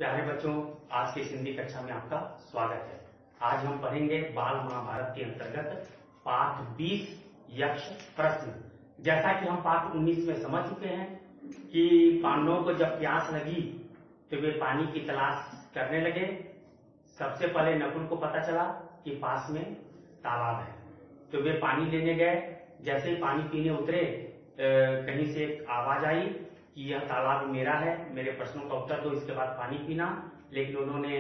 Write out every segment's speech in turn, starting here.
प्यारे बच्चों, आज की हिंदी कक्षा में आपका स्वागत है। आज हम पढ़ेंगे बाल महाभारत के अंतर्गत पाठ 20 यक्ष प्रश्न। जैसा कि हम पाठ 19 में समझ चुके हैं कि पांडवों को जब प्यास लगी तो वे पानी की तलाश करने लगे। सबसे पहले नकुल को पता चला कि पास में तालाब है, तो वे पानी लेने गए। जैसे ही पानी पीने उतरे, कहीं से एक आवाज आई कि यह तालाब मेरा है, मेरे प्रश्नों का उत्तर दो, इसके बाद पानी पीना। लेकिन उन्होंने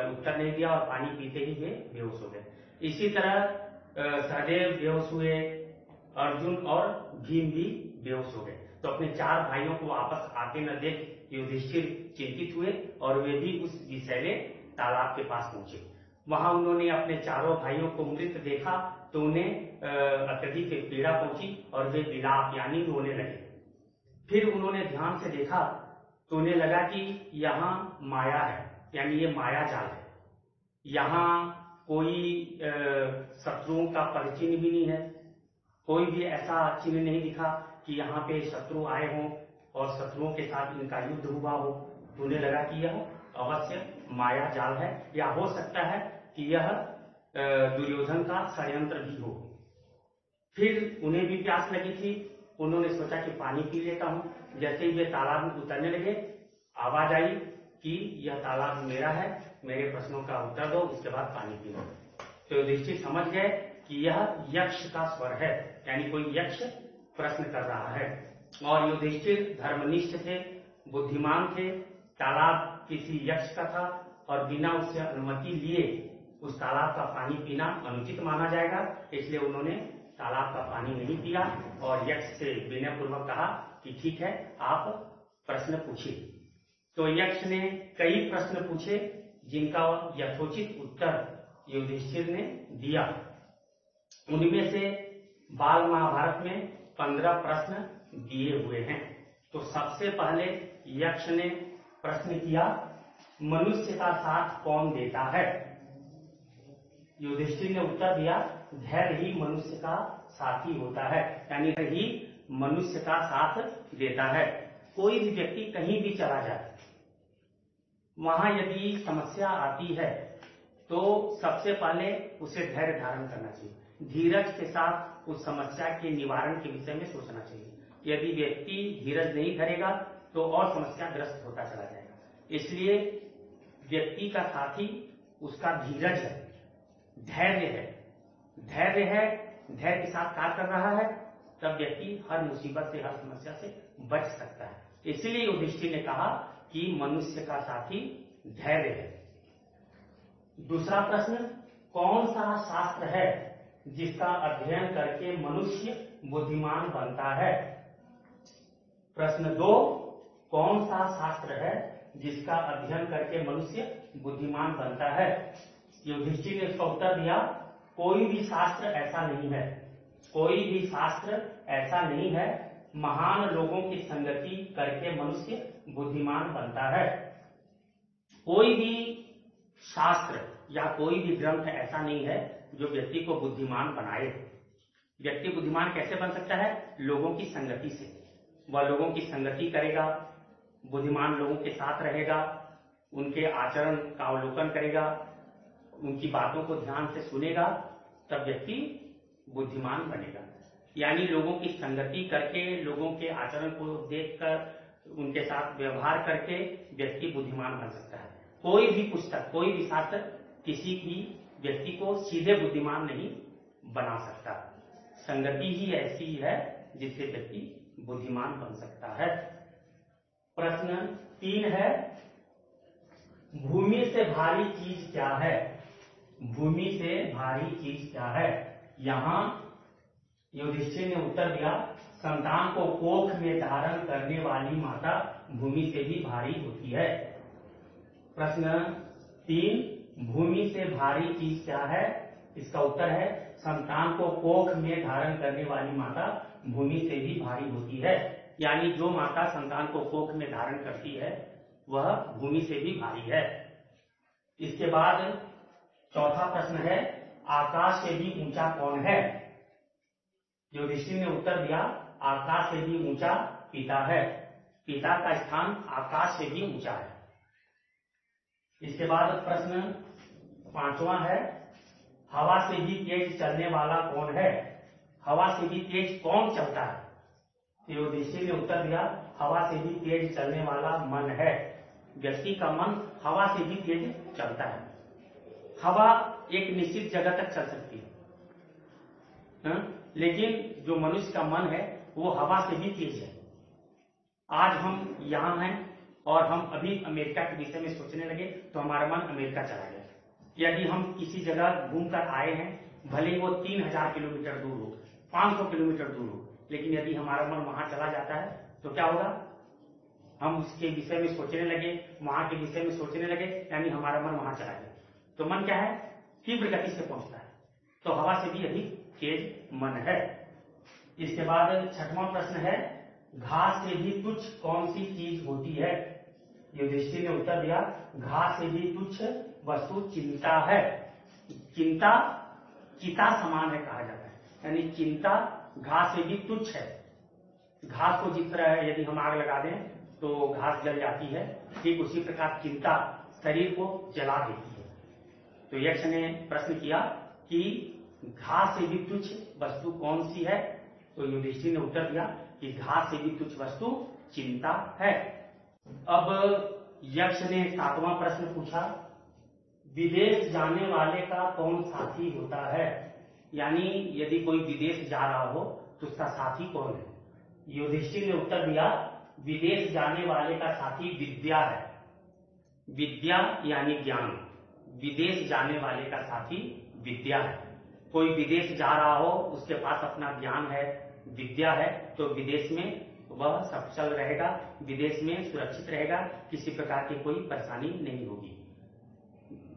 उत्तर नहीं दिया और पानी पीते ही वे बेहोश हो गए। इसी तरह सहदेव बेहोश हुए, अर्जुन और भीम भी बेहोश हो गए। तो अपने चार भाइयों को वापस आते न देख युधिष्ठिर चिंतित हुए और वे भी उस विषैले तालाब के पास पहुंचे। वहां उन्होंने अपने चारों भाइयों को मृत देखा तो उन्हें अत्यधिक पीड़ा पहुंची और वे विलाप यानी रोने लगे। फिर उन्होंने ध्यान से देखा तो उन्हें लगा कि यहाँ माया है, यानी ये माया जाल है। यहाँ कोई शत्रुओं का परिचिन्ह भी नहीं है, कोई भी ऐसा चिन्ह नहीं दिखा कि यहाँ पे शत्रु आए हों और शत्रुओं के साथ इनका युद्ध हुआ हो। तो उन्हें लगा कि यह अवश्य माया जाल है, या हो सकता है कि यह दुर्योधन का षड्यंत्र भी हो। फिर उन्हें भी प्यास लगी थी, उन्होंने सोचा कि पानी पी लेता हूं। जैसे ही वे तालाब में उतरने लगे, आवाज आई कि यह तालाब मेरा है, मेरे प्रश्नों का उत्तर दो, उसके बाद पानी पीना। तो युधिष्ठिर समझ गए कि यह यक्ष का स्वर है, यानी कोई यक्ष प्रश्न कर रहा है। और युधिष्ठिर धर्मनिष्ठ थे, बुद्धिमान थे। तालाब किसी यक्ष का था और बिना उससे अनुमति लिए उस तालाब का पानी पीना अनुचित माना जाएगा, इसलिए उन्होंने तालाब का पानी नहीं पिया और यक्ष से विनय पूर्वक कहा कि ठीक है, आप प्रश्न पूछिए। तो यक्ष ने कई प्रश्न पूछे जिनका यथोचित उत्तर युधिष्ठिर ने दिया। उनमें से बाल महाभारत में 15 प्रश्न दिए हुए हैं। तो सबसे पहले यक्ष ने प्रश्न किया, मनुष्य का साथ कौन देता है? युधिष्ठिर ने उत्तर दिया, धैर्य ही मनुष्य का साथी होता है, यानी धैर्य ही मनुष्य का साथ देता है। कोई भी व्यक्ति कहीं भी चला जाए, वहां यदि समस्या आती है तो सबसे पहले उसे धैर्य धारण करना चाहिए, धीरज के साथ उस समस्या के निवारण के विषय में सोचना चाहिए। यदि व्यक्ति धीरज नहीं धरेगा तो और समस्याग्रस्त होता चला जाएगा। इसलिए व्यक्ति का साथी उसका धीरज है, धैर्य है। धैर्य है, धैर्य के साथ कार्य कर रहा है, तब व्यक्ति हर मुसीबत से, हर समस्या से बच सकता है। इसलिए युधिष्ठिर ने कहा कि मनुष्य का साथी धैर्य है। दूसरा प्रश्न, कौन सा शास्त्र है जिसका अध्ययन करके मनुष्य बुद्धिमान बनता है? प्रश्न 2, कौन सा शास्त्र है जिसका अध्ययन करके मनुष्य बुद्धिमान बनता है? युधिष्ठिर ने इसका उत्तर दिया, कोई भी शास्त्र ऐसा नहीं है, कोई भी शास्त्र ऐसा नहीं है। महान लोगों की संगति करके मनुष्य बुद्धिमान बनता है। कोई भी शास्त्र या कोई भी ग्रंथ ऐसा नहीं है जो व्यक्ति को बुद्धिमान बनाए। व्यक्ति बुद्धिमान कैसे बन सकता है? लोगों की संगति से। वह लोगों की संगति करेगा, बुद्धिमान लोगों के साथ रहेगा, उनके आचरण का अवलोकन करेगा, उनकी बातों को ध्यान से सुनेगा, तब व्यक्ति बुद्धिमान बनेगा। यानी लोगों की संगति करके, लोगों के आचरण को देखकर, उनके साथ व्यवहार करके व्यक्ति बुद्धिमान बन सकता है। कोई भी पुस्तक, कोई भी शास्त्र किसी भी व्यक्ति को सीधे बुद्धिमान नहीं बना सकता। संगति ही ऐसी है जिससे व्यक्ति बुद्धिमान बन सकता है। प्रश्न 3 है, भूमि से भारी चीज क्या है? भूमि से भारी चीज क्या है? यहां युधिष्ठिर ने उत्तर दिया, संतान को कोख में धारण करने वाली माता भूमि से भी भारी होती है। प्रश्न 3, भूमि से भारी चीज क्या है? इसका उत्तर है, संतान को कोख में धारण करने वाली माता भूमि से भी भारी होती है। यानी जो माता संतान को कोख में धारण करती है वह भूमि से भी भारी है। इसके बाद चौथा प्रश्न है, आकाश से भी ऊंचा कौन है? युधिष्ठिर ने उत्तर दिया, आकाश से भी ऊंचा पिता है। पिता का स्थान आकाश से भी ऊंचा है। इसके बाद प्रश्न 5वां है, हवा से भी तेज चलने वाला कौन है? हवा से भी तेज कौन चलता है? तो युधिष्ठिर ने उत्तर दिया, हवा से भी तेज चलने वाला मन है। व्यक्ति का मन हवा से भी तेज चलता है। हवा एक निश्चित जगह तक चल सकती है, लेकिन जो मनुष्य का मन है वो हवा से भी तेज है। आज हम यहाँ हैं और हम अभी अमेरिका के विषय में सोचने लगे तो हमारा मन अमेरिका चला गया। यदि हम किसी जगह घूमकर आए हैं, भले वो 3000 किलोमीटर दूर हो, 500 किलोमीटर दूर हो, लेकिन यदि हमारा मन वहां चला जाता है तो क्या होगा? हम उसके विषय में सोचने लगे, वहां के विषय में सोचने लगे, यानी हमारा मन वहां चला गया। तो मन क्या है? तीव्र गति से पहुंचता है। तो हवा से भी अधिक तेज मन है। इसके बाद 6वां प्रश्न है, घास से भी तुच्छ कौन सी चीज होती है? युधिष्ठिर ने उत्तर दिया, घास से भी तुच्छ वस्तु चिंता है। चिंता चिता समान है कहा जाता है, यानी चिंता घास से भी तुच्छ है। घास को जिस तरह यदि हम आग लगा दें तो घास जल जाती है, ठीक उसी प्रकार चिंता शरीर को जला देती है। तो यक्ष ने प्रश्न किया कि घास से भी तुच्छ वस्तु कौन सी है? तो युधिष्ठिर ने उत्तर दिया कि घास से भी तुच्छ वस्तु चिंता है। अब यक्ष ने 7वां प्रश्न पूछा, विदेश जाने वाले का कौन साथी होता है? यानी यदि कोई विदेश जा रहा हो तो उसका साथी कौन है? युधिष्ठिर ने उत्तर दिया, विदेश जाने वाले का साथी विद्या है। विद्या यानी ज्ञान। विदेश जाने वाले का साथी विद्या है। कोई विदेश जा रहा हो, उसके पास अपना ज्ञान है, विद्या है, तो विदेश में वह सफल रहेगा, विदेश में सुरक्षित रहेगा, किसी प्रकार की कोई परेशानी नहीं होगी।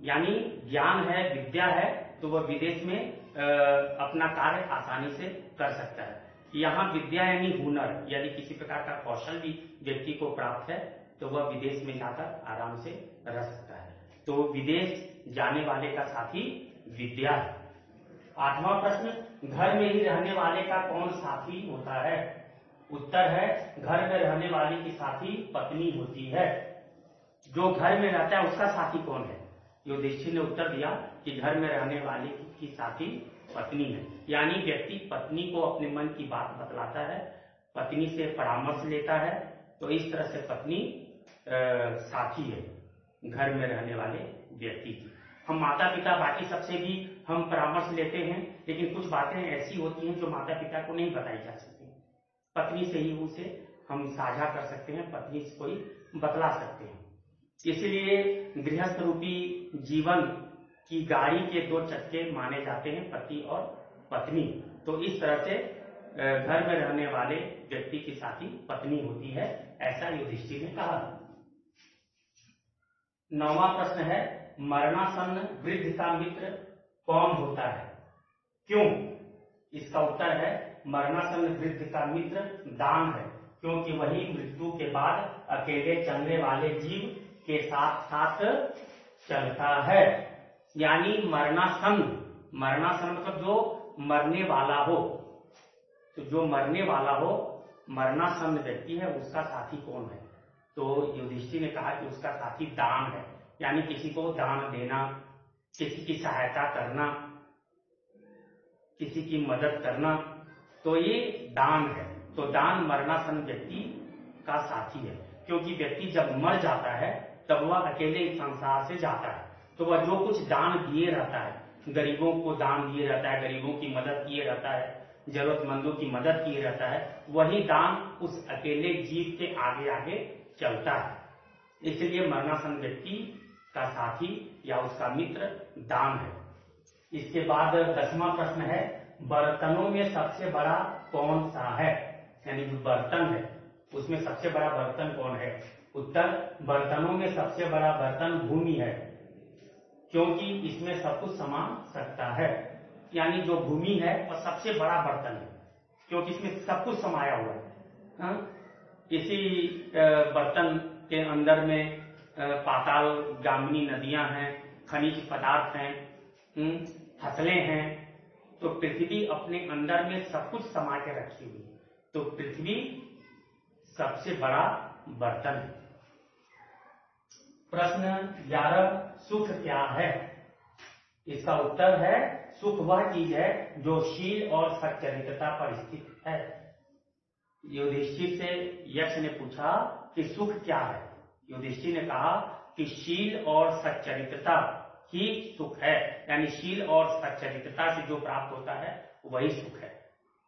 यानी ज्ञान है, विद्या है, तो वह विदेश में अपना कार्य आसानी से कर सकता है। यहाँ विद्या यानी हुनर, यदि किसी प्रकार का कौशल भी व्यक्ति को प्राप्त है तो वह विदेश में जाकर आराम से रह सकता है। तो विदेश जाने वाले का साथी विद्या है। 8वां प्रश्न, घर में ही रहने वाले का कौन साथी होता है? उत्तर है, घर में रहने वाले की साथी पत्नी होती है। जो घर में रहता है उसका साथी कौन है? युधिष्ठिर ने उत्तर दिया कि घर में रहने वाले की साथी पत्नी है। यानी व्यक्ति पत्नी को अपने मन की बात बतलाता है, पत्नी से परामर्श लेता है, तो इस तरह से पत्नी साथी है घर में रहने वाले व्यक्ति की। हम माता पिता बाकी सबसे भी हम परामर्श लेते हैं, लेकिन कुछ बातें ऐसी होती हैं जो माता पिता को नहीं बताई जा सकती। पत्नी से ही उसे हम साझा कर सकते हैं, पत्नी से कोई बतला सकते हैं। इसलिए गृहस्थ रूपी जीवन की गाड़ी के 2 चक्के माने जाते हैं, पति और पत्नी। तो इस तरह से घर में रहने वाले व्यक्ति की साथी पत्नी होती है, ऐसा युधिष्ठिर ने कहा। 9वां प्रश्न है, मरणासन्न वृद्ध का मित्र कौन होता है? क्यों? इसका उत्तर है, मरणासन्न वृद्ध का मित्र दान है, क्योंकि वही मृत्यु के बाद अकेले चलने वाले जीव के साथ साथ चलता है। यानी मरणासन्न मतलब जो मरने वाला हो, तो जो मरने वाला हो, मरणासन्न व्यक्ति है, उसका साथी कौन है? तो युधिष्ठिर ने कहा कि उसका साथी दान है। यानी किसी को दान देना, किसी की सहायता करना, किसी की मदद करना, तो ये दान है। तो दान मरणासन्न व्यक्ति का साथी है, क्योंकि व्यक्ति जब मर जाता है तब वह अकेले इस संसार से जाता है। तो वह जो कुछ दान दिए रहता है, गरीबों को दान दिए रहता है, गरीबों की मदद किए रहता है, जरूरतमंदों की मदद किए रहता है, वही दान उस अकेले जीव के आगे आगे चलता है। इसलिए मरणासन्न व्यक्ति का साथी या उसका मित्र दान है। इसके बाद 10वां प्रश्न है, बर्तनों में सबसे बड़ा कौन सा है? यानी जो बर्तन है उसमें सबसे बड़ा बर्तन कौन है? उत्तर, बर्तनों में सबसे बड़ा बर्तन भूमि है, क्योंकि इसमें सब कुछ समा सकता है। यानी जो भूमि है वह सबसे बड़ा बर्तन है, क्योंकि इसमें सब कुछ समाया हुआ है। इसी बर्तन के अंदर में पाताल गामिनी नदियां हैं, खनिज पदार्थ हैं, फसलें हैं। तो पृथ्वी अपने अंदर में सब कुछ समा के रखी हुई है। तो पृथ्वी सबसे बड़ा बर्तन है। प्रश्न 11, सुख क्या है? इसका उत्तर है सुख वह चीज है जो शील और सच्चरित्रता पर स्थित है। युधिष्ठिर से यक्ष ने पूछा कि सुख क्या है? युधिष्ठिर ने कहा कि शील और सच्चरित्रता ही सुख है, यानी शील और सच्चरित्रता से जो प्राप्त होता है वही सुख है।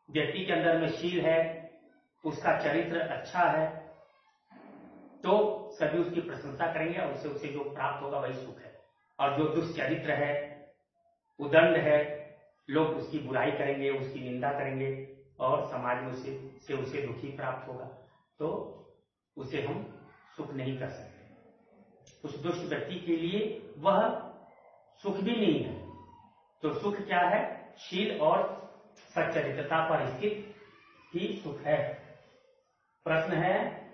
व्यक्ति के अंदर में शील है, उसका चरित्र अच्छा है, तो सभी उसकी प्रशंसा करेंगे और उसे जो प्राप्त होगा वही सुख है। और जो दुष्चरित्र है, उदंड है, लोग उसकी बुराई करेंगे, उसकी निंदा करेंगे और समाज में उसे दुखी प्राप्त होगा, तो उसे हम सुख नहीं कर सकते। उस दुष्ट व्यक्ति के लिए वह सुख भी नहीं है। तो सुख क्या है? शील और सच्चरित्रता पर स्थित ही सुख है। प्रश्न है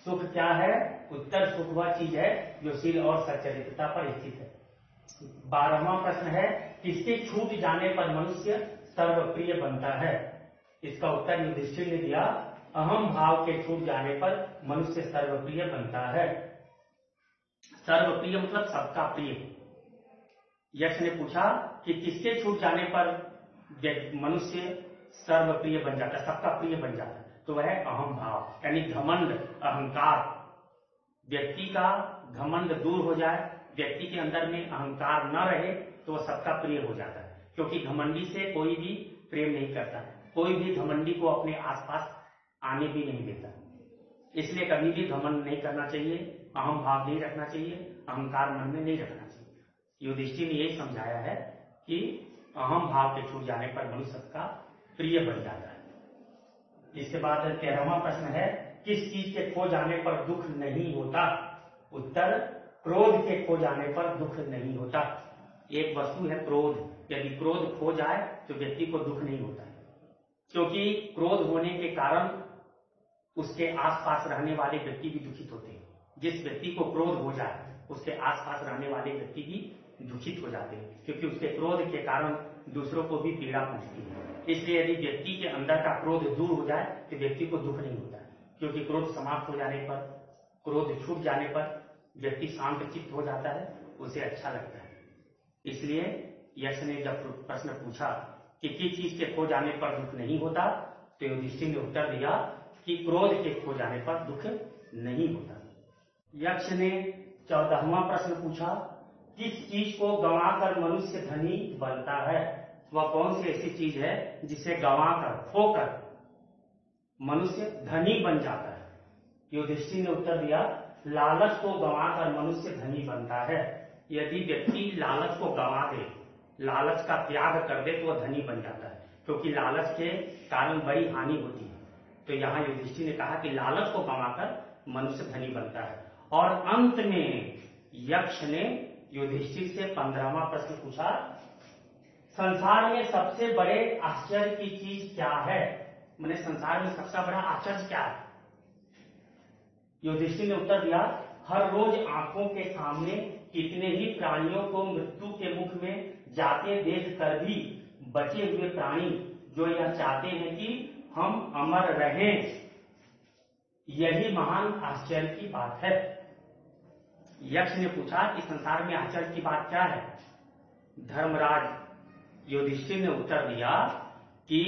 सुख क्या है? उत्तर सुख वह चीज है जो शील और सच्चरित्रता पर स्थित है। 12वां प्रश्न है किसके छूट जाने पर मनुष्य सर्वप्रिय बनता है? इसका उत्तर युधिष्ठिर ने दिया, अहम भाव के छूट जाने पर मनुष्य सर्वप्रिय बनता है। सर्वप्रिय मतलब सबका प्रिय। यक्ष ने पूछा कि किसके छूट जाने पर मनुष्य सर्वप्रिय बन जाता है, सबका प्रिय बन जाता है? तो वह है अहम भाव, यानी घमंड, अहंकार। व्यक्ति का घमंड दूर हो जाए, व्यक्ति के अंदर में अहंकार न रहे, तो वह सबका प्रिय हो जाता है। क्योंकि घमंडी से कोई भी प्रेम नहीं करता, कोई भी घमंडी को अपने आसपास आने भी नहीं देता। इसलिए कभी भी घमंड नहीं करना चाहिए, अहम भाव नहीं रखना चाहिए, अहंकार मन में नहीं रखना चाहिए। युधिष्ठिर ने यही समझाया है कि अहम भाव के छूट जाने पर मनुष्य सबका प्रिय बन जाता है। इसके बाद 13वां प्रश्न है किस चीज के खो जाने पर दुख नहीं होता? उत्तर क्रोध के खो जाने पर दुख नहीं होता। एक वस्तु है क्रोध, यदि क्रोध खो जाए तो व्यक्ति को दुख नहीं होता है, क्योंकि क्रोध होने के कारण उसके आसपास रहने वाले व्यक्ति भी दुखित होते हैं। जिस व्यक्ति को क्रोध हो जाए उसके आसपास रहने वाले व्यक्ति भी दुखित हो जाते हैं, क्योंकि उसके क्रोध के कारण दूसरों को भी पीड़ा पहुंचती है। इसलिए यदि व्यक्ति के अंदर का क्रोध दूर हो जाए तो व्यक्ति को दुख नहीं होता है, क्योंकि क्रोध समाप्त हो जाने पर, क्रोध छूट जाने पर व्यक्ति शांत चित्त हो जाता है, उसे अच्छा लगता है। इसलिए यक्ष ने जब प्रश्न पूछा कि किस चीज के खो जाने पर दुख नहीं होता, तो युधिष्ठिर ने उत्तर दिया कि क्रोध के खो जाने पर दुख नहीं होता। यक्ष ने 14वां प्रश्न पूछा किस चीज को गंवाकर मनुष्य धनी बनता है? वह कौन सी ऐसी चीज है जिसे गंवाकर, खोकर मनुष्य धनी बन जाता है? युधिष्ठिर ने उत्तर दिया, लालच को गंवाकर मनुष्य धनी बनता है। यदि व्यक्ति लालच को गंवा दे, लालच का त्याग कर दे, तो वह धनी बन जाता है, क्योंकि लालच के कारण बड़ी हानि होती है। तो यहाँ युधिष्ठिर ने कहा कि लालच को गंवाकर मनुष्य धनी बनता है। और अंत में यक्ष ने युधिष्ठिर से 15वां प्रश्न पूछा, संसार में सबसे बड़े आश्चर्य की चीज क्या है? मैंने संसार में सबसे बड़ा आश्चर्य क्या है? युधिष्ठिर ने उत्तर दिया, हर रोज आंखों के सामने कितने ही प्राणियों को मृत्यु के मुख में जाते देख कर भी बचे हुए प्राणी जो यह चाहते हैं कि हम अमर रहें, यही महान आश्चर्य की बात है। यक्ष ने पूछा कि संसार में आश्चर्य की बात क्या है? धर्मराज युधिष्ठिर ने उत्तर दिया कि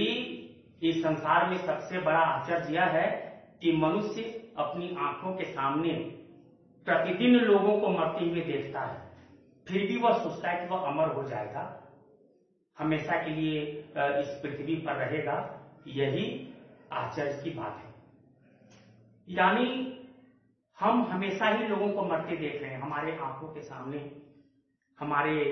इस संसार में सबसे बड़ा आश्चर्य यह है कि मनुष्य अपनी आंखों के सामने प्रतिदिन लोगों को मरते हुए देखता है, फिर भी वह सोचता है कि वह अमर हो जाएगा, हमेशा के लिए इस पृथ्वी पर रहेगा। यही आश्चर्य की बात है। यानी हम हमेशा ही लोगों को मरते देख रहे हैं, हमारे आंखों के सामने। हमारे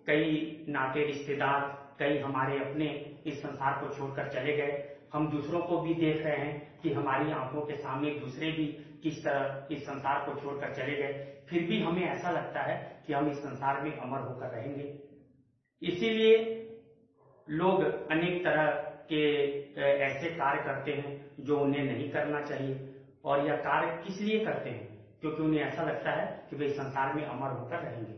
कई नाते रिश्तेदार, कई हमारे अपने इस संसार को छोड़कर चले गए। हम दूसरों को भी देख रहे हैं कि हमारी आंखों के सामने दूसरे भी किस तरह इस संसार को छोड़कर चले गए, फिर भी हमें ऐसा लगता है कि हम इस संसार में अमर होकर रहेंगे। इसीलिए लोग अनेक तरह के ऐसे कार्य करते हैं जो उन्हें नहीं करना चाहिए। और यह कार्य किस लिए करते हैं? क्योंकि उन्हें ऐसा लगता है कि वे संसार में अमर होकर रहेंगे।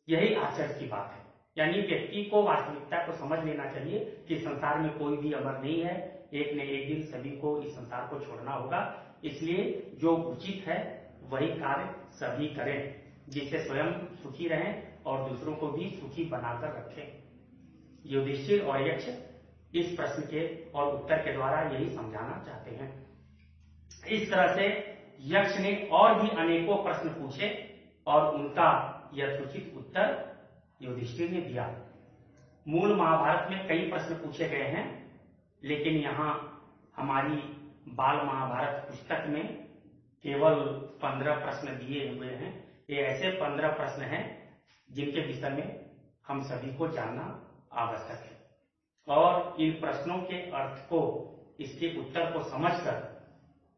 यही आश्चर्य की बात है। यानी व्यक्ति को वास्तविकता को समझ लेना चाहिए कि संसार में कोई भी अमर नहीं है, एक न एक दिन सभी को इस संसार को छोड़ना होगा। इसलिए जो उचित है वही कार्य सभी करें। जिससे स्वयं सुखी रहें और दूसरों को भी सुखी बनाकर रखें। युधिष्ठिर और यक्ष इस प्रश्न के और उत्तर के द्वारा यही समझाना चाहते हैं। इस तरह से यक्ष ने और भी अनेकों प्रश्न पूछे और उनका यथोचित उत्तर युधिष्ठिर ने दिया। मूल महाभारत में कई प्रश्न पूछे गए हैं, लेकिन यहाँ हमारी बाल महाभारत पुस्तक में केवल 15 प्रश्न दिए हुए हैं। ये ऐसे 15 प्रश्न हैं जिनके विषय में हम सभी को जानना आवश्यक है और इन प्रश्नों के अर्थ को, इसके उत्तर को समझकर,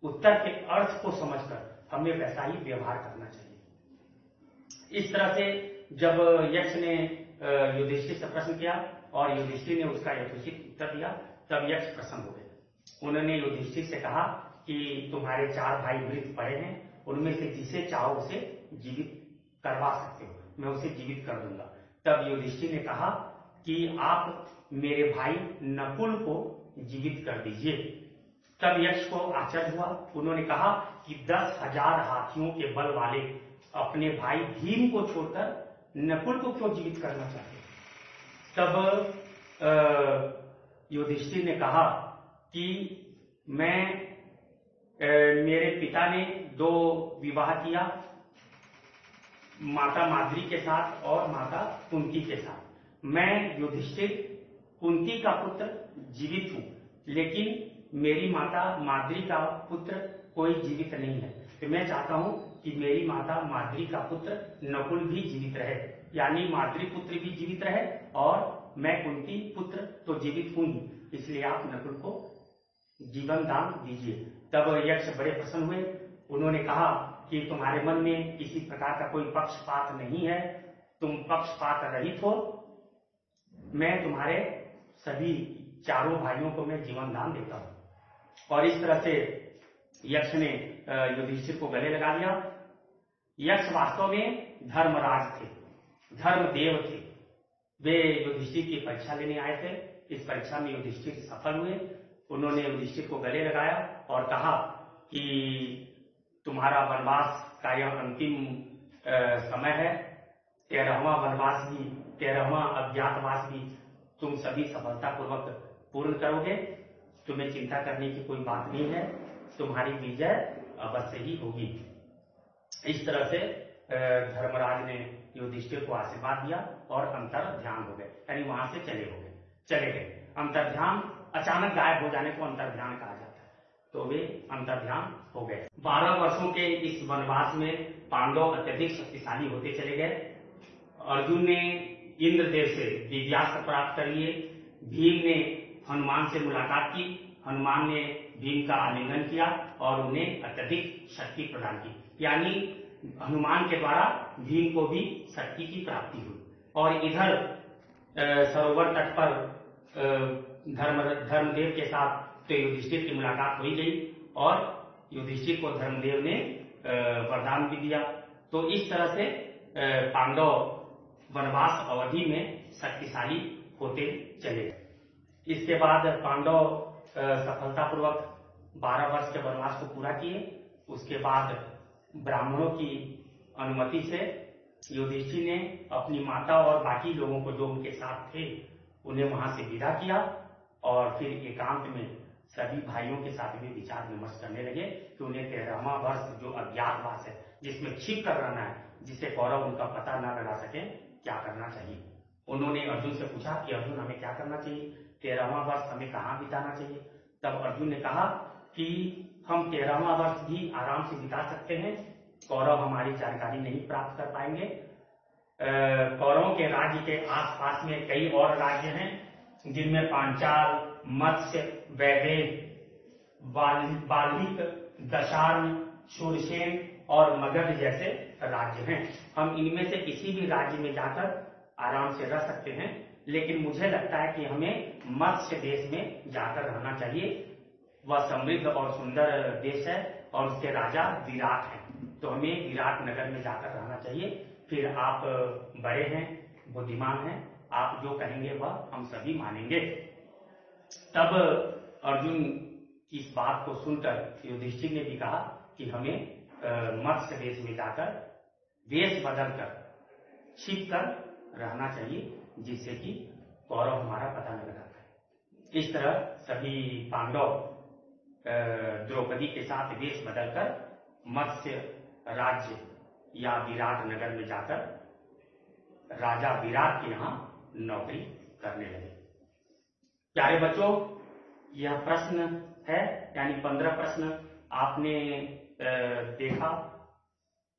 उत्तर के अर्थ को समझकर हमें वैसा ही व्यवहार करना चाहिए। इस तरह से जब यक्ष ने युधिष्ठिर से प्रश्न किया और युधिष्ठिर ने उसका यथोचित उत्तर दिया, तब यक्ष प्रसन्न हो गए। उन्होंने युधिष्ठिर से कहा कि तुम्हारे 4 भाई मृत पड़े हैं, उनमें से जिसे चाहो उसे जीवित करवा सकते हो, मैं उसे जीवित कर दूंगा। तब युधिष्ठिर ने कहा कि आप मेरे भाई नकुल को जीवित कर दीजिए। तब यक्ष को आश्चर्य हुआ। उन्होंने कहा कि 10,000 हाथियों के बल वाले अपने भाई भीम को छोड़कर नकुल को क्यों जीवित करना चाहते? तब युधिष्ठिर ने कहा कि मेरे पिता ने 2 विवाह किया, माता माद्री के साथ और माता कुंती के साथ। मैं युधिष्ठिर कुंती का पुत्र जीवित हूं, लेकिन मेरी माता माद्री का पुत्र कोई जीवित नहीं है। तो मैं चाहता हूं कि मेरी माता माद्री का पुत्र नकुल भी जीवित रहे, यानी माद्री पुत्र भी जीवित रहे और मैं कुंती पुत्र तो जीवित हूं ही, इसलिए आप नकुल को जीवन दान दीजिए। तब यक्ष बड़े प्रसन्न हुए। उन्होंने कहा कि तुम्हारे मन में किसी प्रकार का कोई पक्षपात नहीं है, तुम पक्षपात रहित हो, मैं तुम्हारे सभी 4 भाइयों को मैं जीवन दान देता हूं। और इस तरह से यक्ष ने युधिष्ठिर को गले लगा लिया। यक्ष वास्तव में धर्मराज थे, धर्मदेव थे। वे युधिष्ठिर की परीक्षा लेने आए थे। इस परीक्षा में युधिष्ठिर सफल हुए। उन्होंने युधिष्ठिर को गले लगाया और कहा कि तुम्हारा वनवास का यह अंतिम समय है, 13वां वनवास भी, 13वां अज्ञातवास भी तुम सभी सफलतापूर्वक पूर्ण करोगे। तुम्हें चिंता करने की कोई बात नहीं है, तुम्हारी विजय अवश्य ही होगी। इस तरह से धर्मराज ने युधिष्ठिर को आशीर्वाद दिया और अंतर ध्यान हो गए, यानी वहां से चले गए। अंतर ध्यान अचानक गायब हो जाने को अंतर ध्यान कहा जाता है, तो वे अंतर ध्यान हो गए। 12 वर्षों के इस वनवास में पांडव अत्यधिक शक्तिशाली होते चले गए। अर्जुन ने इंद्रदेव से दिव्यास्त्र प्राप्त कर लिए। भीम ने हनुमान से मुलाकात की, हनुमान ने भीम का आलिंगन किया और उन्हें अत्यधिक शक्ति प्रदान की, यानी हनुमान के द्वारा भीम को भी शक्ति की प्राप्ति हुई। और इधर सरोवर तट पर धर्मदेव के साथ तो युधिष्ठिर की मुलाकात हो ही गई और युधिष्ठिर को धर्मदेव ने वरदान भी दिया। तो इस तरह से पांडव वनवास अवधि में शक्तिशाली होते चले। इसके बाद पांडव सफलतापूर्वक 12 वर्ष के वनवास को पूरा किए। उसके बाद ब्राह्मणों की अनुमति से युधिष्ठिर ने अपनी माता और बाकी लोगों को जो उनके साथ थे उन्हें वहां से विदा किया और फिर एकांत में सभी भाइयों के साथ भी विचार विमर्श करने लगे कि उन्हें 13वां वर्ष जो अज्ञातवास है, जिसमें छिप कर रहना है, जिससे कौरव उनका पता न लगा सके, क्या करना चाहिए। उन्होंने अर्जुन से पूछा कि अर्जुन हमें क्या करना चाहिए, 13वां वर्ष हमें कहाँ बिताना चाहिए। तब अर्जुन ने कहा कि हम 13वां वर्ष भी आराम से बिता सकते हैं, कौरव हमारी जानकारी नहीं प्राप्त कर पाएंगे। कौरवों के राज्य के आसपास में कई और राज्य हैं जिनमें पांचाल, मत्स्य, वैदेह, बाल्हिक, दशार्ण, शूरसेन और मगध जैसे राज्य हैं। हम इनमें से किसी भी राज्य में जाकर आराम से रह सकते हैं, लेकिन मुझे लगता है कि हमें मत्स्य देश में जाकर रहना चाहिए। वह समृद्ध और सुंदर देश है और उसके राजा विराट हैं, तो हमें विराट नगर में जाकर रहना चाहिए। फिर आप बड़े हैं, बुद्धिमान हैं, आप जो कहेंगे वह हम सभी मानेंगे। तब अर्जुन की इस बात को सुनकर युधिष्ठिर ने भी कहा कि हमें मत्स्य देश में जाकर वेश बदलकर छिप कर रहना चाहिए, जिससे कि कौरव हमारा पता न लगा पाए। इस तरह सभी पांडव द्रौपदी के साथ वेश बदलकर मत्स्य राज्य या विराट नगर में जाकर राजा विराट के यहाँ नौकरी करने लगे। प्यारे बच्चों, यह प्रश्न है, यानी 15 प्रश्न आपने देखा।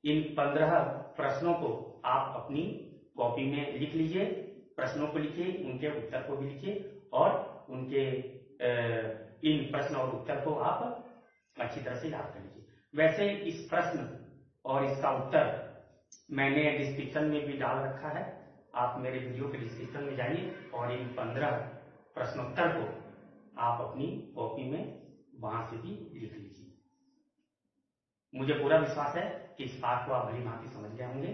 इन 15 प्रश्नों को आप अपनी कॉपी में लिख लीजिए, प्रश्नों को लिखिए, उनके उत्तर को भी लिखिए और उनके इन प्रश्न और उत्तर को आप अच्छी तरह से याद कर लीजिए। वैसे इस प्रश्न और इसका उत्तर मैंने डिस्क्रिप्शन में भी डाल रखा है, आप मेरे वीडियो के डिस्क्रिप्शन में जाइए और इन 15 प्रश्नोत्तर को आप अपनी कॉपी में वहां से भी लिख लीजिए। मुझे पूरा विश्वास है कि इस पाठ को आप भली भांति समझ गए होंगे।